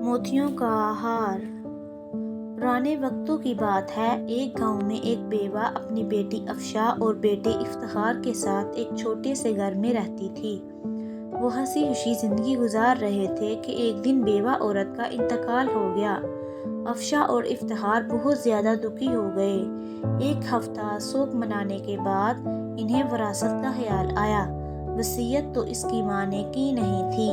موتیوں کا ہار۔ پرانے وقتوں کی بات ہے، ایک گاؤں میں ایک بیوہ اپنی بیٹی افشاں اور بیٹے افتخار کے ساتھ ایک چھوٹے سے گھر میں رہتی تھی۔ وہ ہنسی خوشی زندگی گزار رہے تھے کہ ایک دن بیوہ عورت کا انتقال ہو گیا۔ افشاں اور افتخار بہت زیادہ دکھی ہو گئے۔ ایک ہفتہ سوگ منانے کے بعد انہیں وراثت کا خیال آیا۔ وصیت تو اس کی ماں نے کی نہیں تھی۔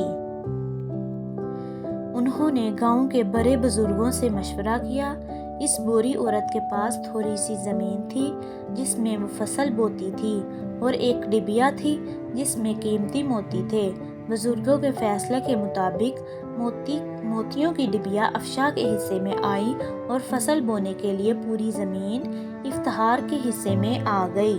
انہوں نے گاؤں کے بڑے بزرگوں سے مشورہ کیا۔ اس بوڑھی عورت کے پاس تھوڑی سی زمین تھی جس میں وہ فصل بوتی تھی، اور ایک ڈبیا تھی جس میں قیمتی موتی تھے۔ بزرگوں کے فیصلے کے مطابق موتیوں کی ڈبیا افشاں کے حصے میں آئی اور فصل بونے کے لیے پوری زمین افتخار کے حصے میں آ گئی۔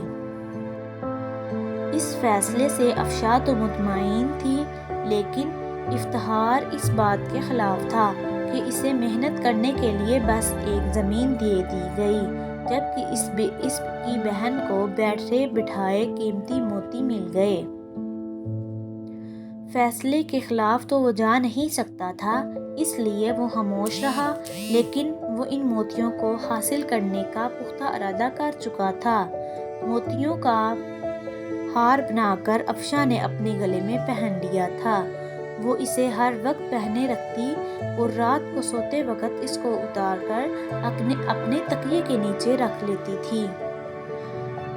اس فیصلے سے افشاں تو مطمئن تھی، لیکن افتخار اس بات کے خلاف تھا کہ اسے محنت کرنے کے لیے بس ایک زمین دے دی گئی، جبکہ اس کی بہن کو بیٹھے بٹھائے قیمتی موتی مل گئے۔ فیصلے کے خلاف تو وہ جا نہیں سکتا تھا، اس لیے وہ خاموش رہا، لیکن وہ ان موتیوں کو حاصل کرنے کا پختہ ارادہ کر چکا تھا۔ موتیوں کا ہار بنا کر افشاں نے اپنے گلے میں پہن لیا تھا۔ وہ اسے ہر وقت پہنے رکھتی اور رات کو سوتے وقت اس کو اتار کر اپنے تکیے کے نیچے رکھ لیتی تھی۔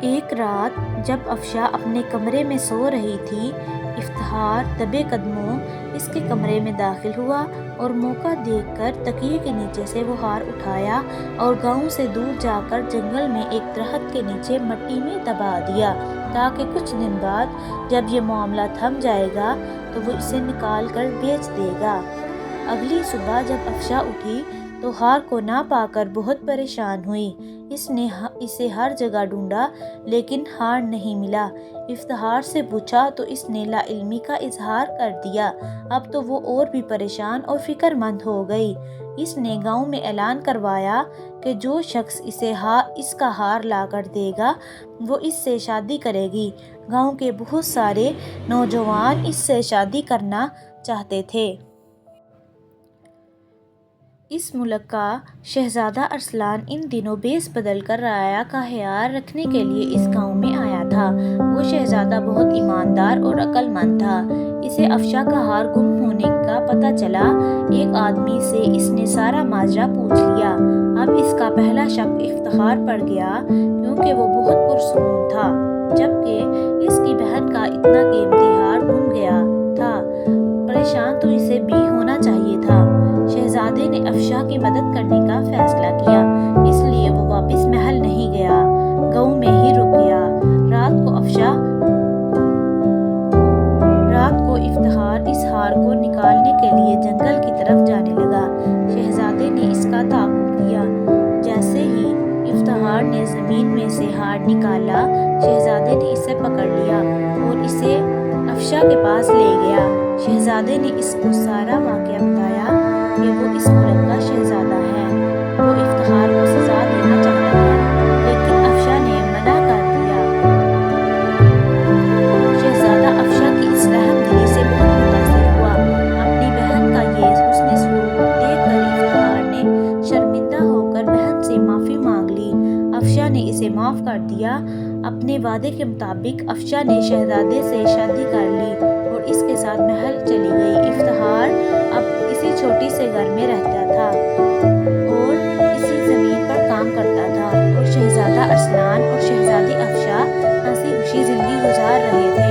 ایک رات جب افشاں اپنے کمرے میں سو رہی تھی، افتخار دبے قدموں اس کے کمرے میں داخل ہوا اور موقع دیکھ کر تکیے کے نیچے سے وہ ہار اٹھایا اور گاؤں سے دور جا کر جنگل میں ایک درخت کے نیچے مٹی میں دبا دیا، تاکہ کچھ دن بعد جب یہ معاملہ تھم جائے گا تو وہ اسے نکال کر بیچ دے گا۔ اگلی صبح جب افشاں اٹھی تو ہار کو نہ پا کر بہت پریشان ہوئی۔ اس نے اسے ہر جگہ ڈھونڈا، لیکن ہار نہیں ملا۔ افتخار سے پوچھا تو اس نے لا علمی کا اظہار کر دیا۔ اب تو وہ اور بھی پریشان اور فکر مند ہو گئی۔ اس نے گاؤں میں اعلان کروایا کہ جو شخص اس کا ہار لا کر دے گا وہ اس سے شادی کرے گی۔ گاؤں کے بہت سارے نوجوان اس سے شادی کرنا چاہتے تھے۔ اس ملک کا شہزادہ ارسلان ان دنوں بھیس بدل کر رعایا کا خیال رکھنے کے لیے اس گاؤں میں آیا تھا۔ وہ شہزادہ بہت ایماندار اور عقل مند تھا۔ اسے افشاں کا ہار گم ہونے کا پتہ چلا۔ ایک آدمی سے اس نے سارا ماجرا پوچھ لیا۔ اب اس کا پہلا شک افتخار پر گیا، کیونکہ وہ بہت پرسکون تھا، جبکہ اس کی بہن کا اتنا قیمتی ہار گم گیا تھا۔ پریشان تو اسے بھی ہونا چاہیے تھا۔ شہزادے نے افشاں کی مدد کرنے کا فیصلہ کیا، اس لیے وہ واپس محل نہیں گیا، گاؤں میں ہی رک گیا۔ رات کو افتخار اس ہار کو نکالنے کے لیے جنگل کی طرف جانے لگا۔ شہزادے نے اس کا تعاقب کیا۔ جیسے ہی افتخار نے زمین میں سے ہار نکالا، شہزادے نے اسے پکڑ لیا اور اسے افشاں کے پاس لے گیا۔ شہزادے نے اس کو سارا واقعہ بتایا کہ وہ اس ملک کا شہزادہ ہے۔ وہ افتخار کو سزا دینا چاہتا ہے، لیکن افشاں نے منع کر دیا۔ شہزادہ افشاں کی اس رحم دلی سے بہت متاثر ہوا۔ اپنی بہن کا یہ حسن سلوک دیکھ کر افتخار نے شرمندہ ہو کر بہن سے معافی مانگ لی۔ افشاں نے اسے معاف کر دیا۔ اپنے وعدے کے مطابق افشاں نے شہزادے سے شادی کر لی اور اس کے ساتھ محل چلی گئی۔ افتخار اب اسی چھوٹی سے گھر میں رہتا تھا اور اسی زمین پر کام کرتا تھا، اور شہزادہ ارسلان اور شہزادی افشاں ہنسی خوشی زندگی گزار رہے تھے۔